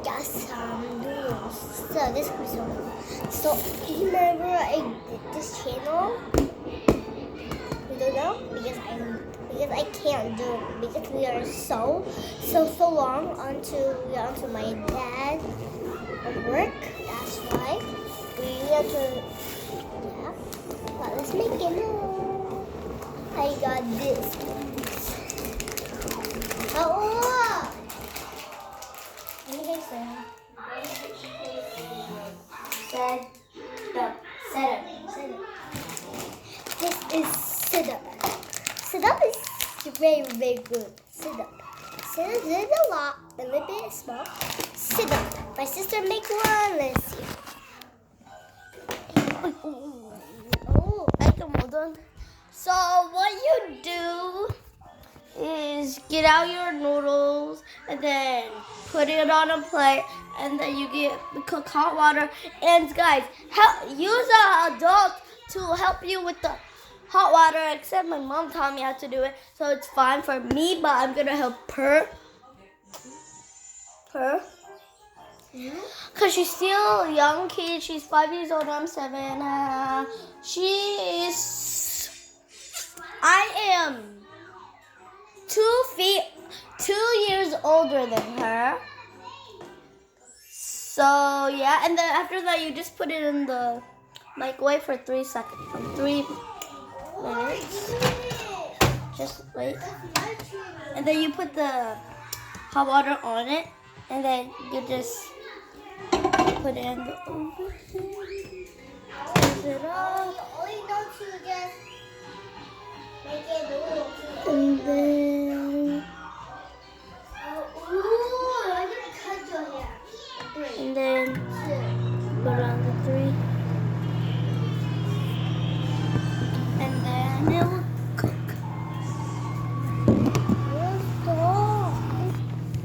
got some noodles. So this was so you remember I did this channel? You don't know? Because I can't do it because we are so long onto my dad work. That's why we have to but let's make it now. I got this. Oh! What do you say? Set up. This is sit up. Sit up is very, very good. Sit up. Sit up is a lot, a little bit small. Sit up. My sister make one. Let's see. Oh, I can hold on. So what you do is get out your noodles and then put it on a plate, and then you cook hot water. And guys, use an adult to help you with the hot water. Except my mom taught me how to do it, so it's fine for me. But I'm gonna help her. Cause she's still a young kid. She's 5 years old. I'm 7. I am 2 years older than her. So yeah, and then after that, you just put it in the microwave for 3 seconds, 3 minutes. Just wait, and then you put the hot water on it, and then you just put it in the oven. Close it off. And then put on the 3. And then it will cook.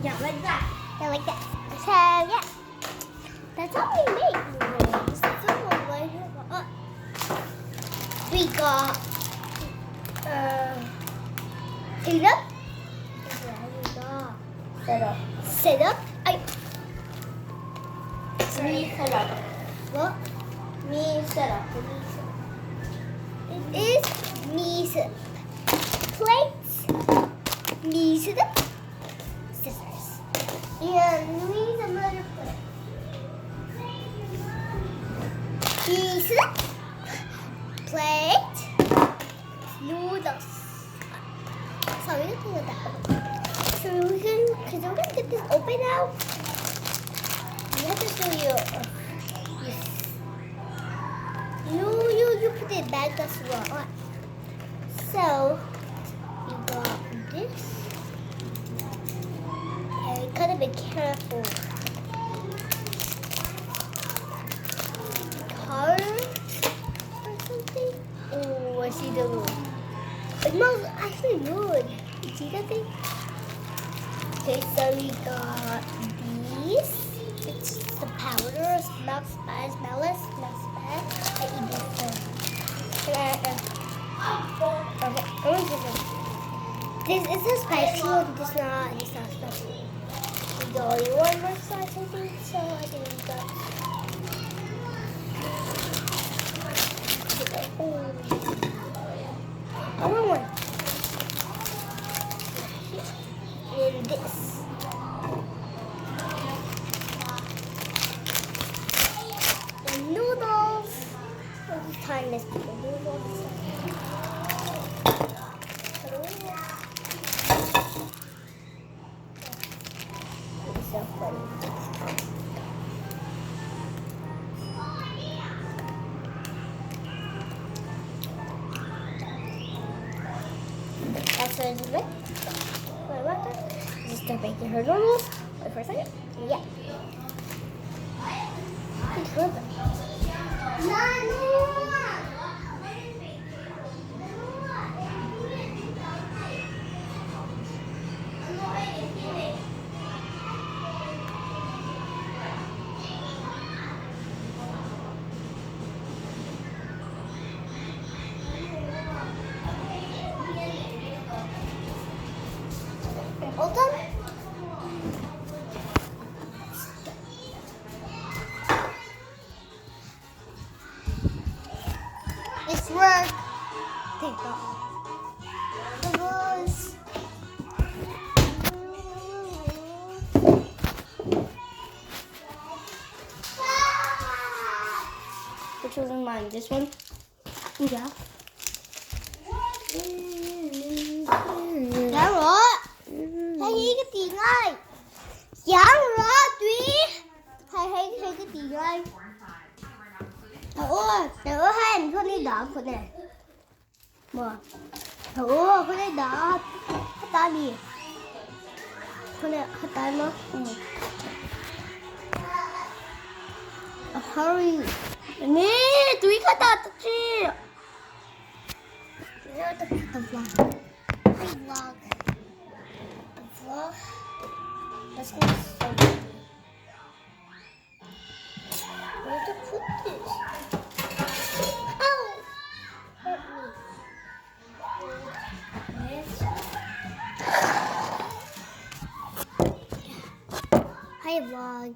Yeah, like that. Yeah, like that. So yeah. That's how we make noodles. We got sit up. Sit up. Me set up. What? Me set up. It is me set up. Plates. Me set up. Scissors. And me another plate. Me set up. Plate. Noodles. So we're gonna do that. So we're gonna get this open now. I have to show you. You put it back as well. So you got this. And you gotta be careful. Car or something. Oh, I see the wood. It smells actually good. You see that thing? Okay, so we got these. It's the powder. Smells bad. Smells bad. I eat this one. Okay, this is a spicy one. It's not spicy. We got only one more size, I think. So I think we got. I want one. And this. Noodles. I'll just time this with the noodles. It's so funny. That's what it's like. Wait, what? Just start making her noodles. Wait for a second. Yeah. It's perfect. Hold on. this one? Yeah. Dạ rồi. Thấy cái tiền ơi. Dạ rồi, Tuy. Thấy cái tiền ơi. Thử hai con đi đỏ con này. Mà. Thử con đi đỏ. Ta đi. Con này ta nó. Hurry. 네, Tuy 갔다 왔지. The vlog. The vlog. The vlog. That's gonna be so funny. Where to put this? Ow! Hurt me. This. Hi vlog.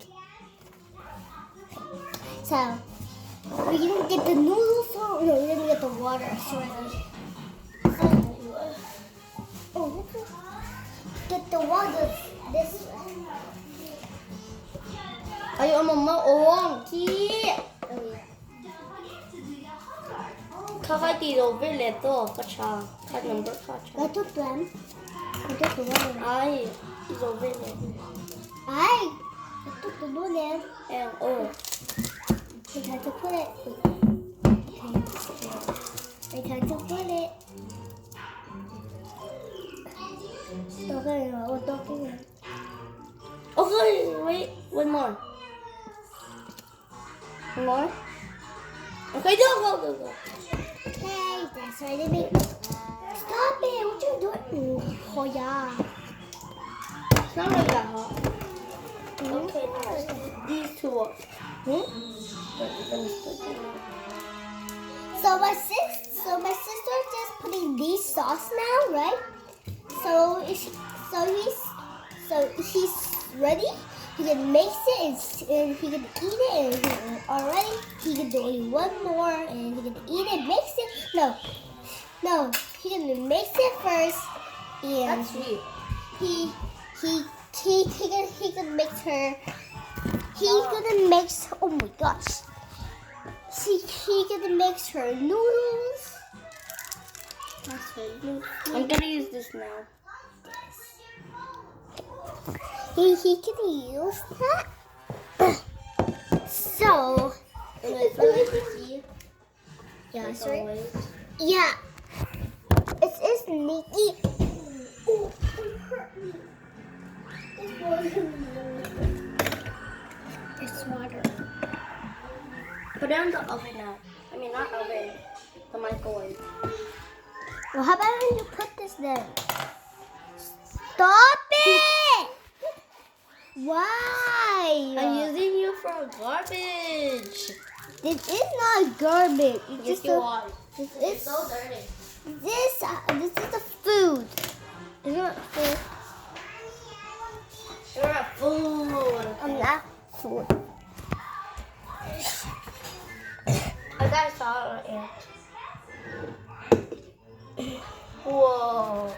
So we're gonna get the noodles. No, we're gonna get the water. Oh, get the water this way. Ay, 엄마 옹, 키. Oh yeah. 카가디 로벨레도 가차. 카 넘버 가차. I took them. I took the water. 아이, 로벨레. I took the noodle. 에, 오. I tried to put it. I tried to put it. Talking. Okay, wait, one more. One more? Okay, go. Okay, that's ready to be. Stop it! What you doing? Oh yeah. It's not like that hot. Okay, now these two are. So my sister just putting these sauce now, right? So he's ready. He can mix it and he can eat it. And already he can do only one more and he can eat it, mix it. No, he can mix it first. And That's sweet. he can mix her. He's gonna mix. Oh my gosh. He gonna mix her noodles. That's her noodles. I'm gonna use this now. He can use that. So, yeah, sorry. Yeah, it's sneaky. Oh, it hurt me. It's water. Put it in the oven now. I mean, not oven. The microwave. Well, how about when you put this there? Stop it! Why? I'm using you for garbage. This is not garbage. It's Yes, just you a, are. this It's is so dirty. this is the food. It's not food. You're a food. I'm not food. I got salt on it. Whoa.